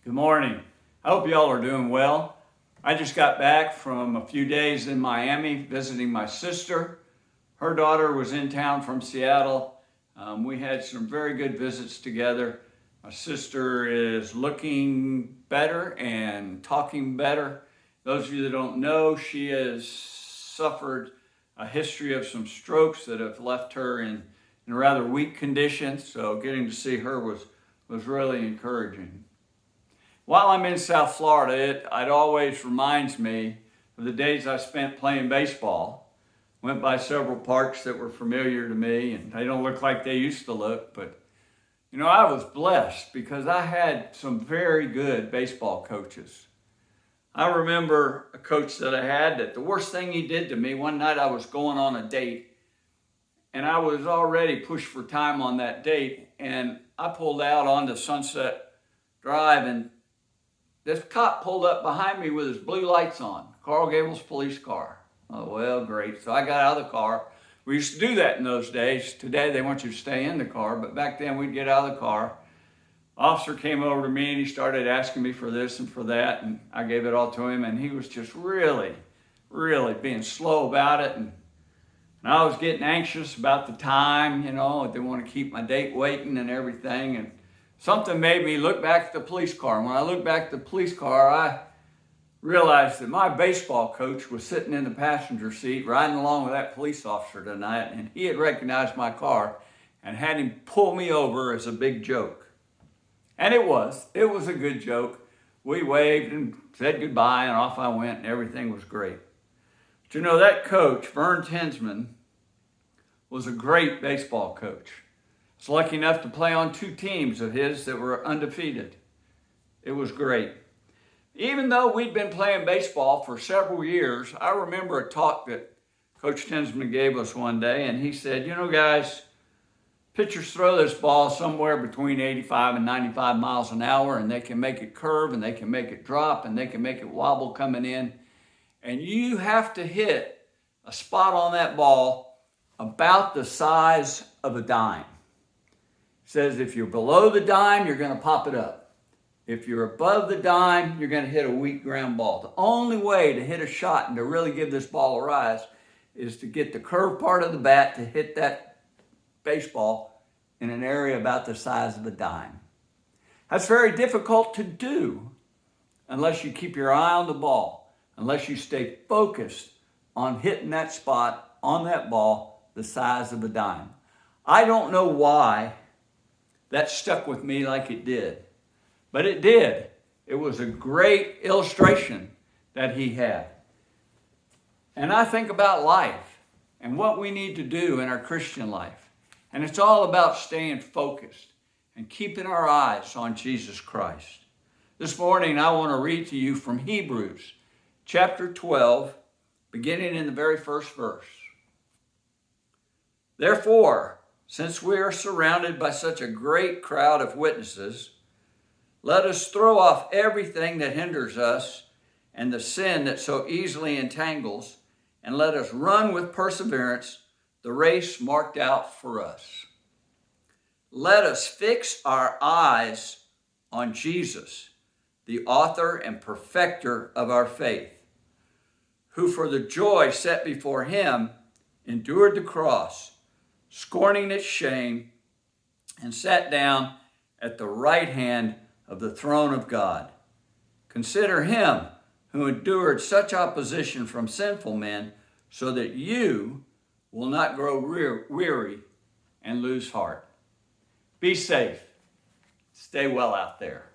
Good morning. I hope y'all are doing well. I just got back from a few days in Miami visiting my sister. Her daughter was in town from Seattle. We had some very good visits together. My sister is looking better and talking better. Those of you that don't know, she has suffered a history of some strokes that have left her in a rather weak condition. So getting to see her was really encouraging. While I'm in South Florida, it always reminds me of the days I spent playing baseball. Went by several parks that were familiar to me, and they don't look like they used to look, but I was blessed because I had some very good baseball coaches. I remember a coach that I had that the worst thing he did to me, one night I was going on a date, and I was already pushed for time on that date, and I pulled out onto Sunset Drive, and this cop pulled up behind me with his blue lights on, Coral Gables police car. Oh, well, great. So I got out of the car. We used to do that in those days. Today, they want you to stay in the car, but back then we'd get out of the car. Officer came over to me and he started asking me for this and for that, and I gave it all to him, and he was just really being slow about it, and I was getting anxious about the time, I didn't want to keep my date waiting and everything, and something made me look back at the police car. And when I looked back at the police car, I realized that my baseball coach was sitting in the passenger seat riding along with that police officer tonight, and he had recognized my car and had him pull me over as a big joke. And it was a good joke. We waved and said goodbye, and off I went, and everything was great. But that coach, Vern Tinsman, was a great baseball coach. I was lucky enough to play on two teams of his that were undefeated. It was great. Even though we'd been playing baseball for several years, I remember a talk that Coach Tinsman gave us one day, and he said, guys, pitchers throw this ball somewhere between 85 and 95 miles an hour, and they can make it curve, and they can make it drop, and they can make it wobble coming in. And you have to hit a spot on that ball about the size of a dime. Says if you're below the dime, you're going to pop it up. If you're above the dime, you're going to hit a weak ground ball. The only way to hit a shot and to really give this ball a rise is to get the curved part of the bat to hit that baseball in an area about the size of a dime. That's very difficult to do unless you keep your eye on the ball, unless you stay focused on hitting that spot on that ball the size of a dime. I don't know why that stuck with me like it did. But it did. It was a great illustration that he had. And I think about life and what we need to do in our Christian life. And it's all about staying focused and keeping our eyes on Jesus Christ. This morning, I want to read to you from Hebrews chapter 12, beginning in the very first verse. Therefore, since we are surrounded by such a great crowd of witnesses, let us throw off everything that hinders us and the sin that so easily entangles, and let us run with perseverance the race marked out for us. Let us fix our eyes on Jesus, the author and perfecter of our faith, who for the joy set before him endured the cross, scorning its shame, and sat down at the right hand of the throne of God. Consider him who endured such opposition from sinful men, so that you will not grow weary and lose heart. Be safe. Stay well out there.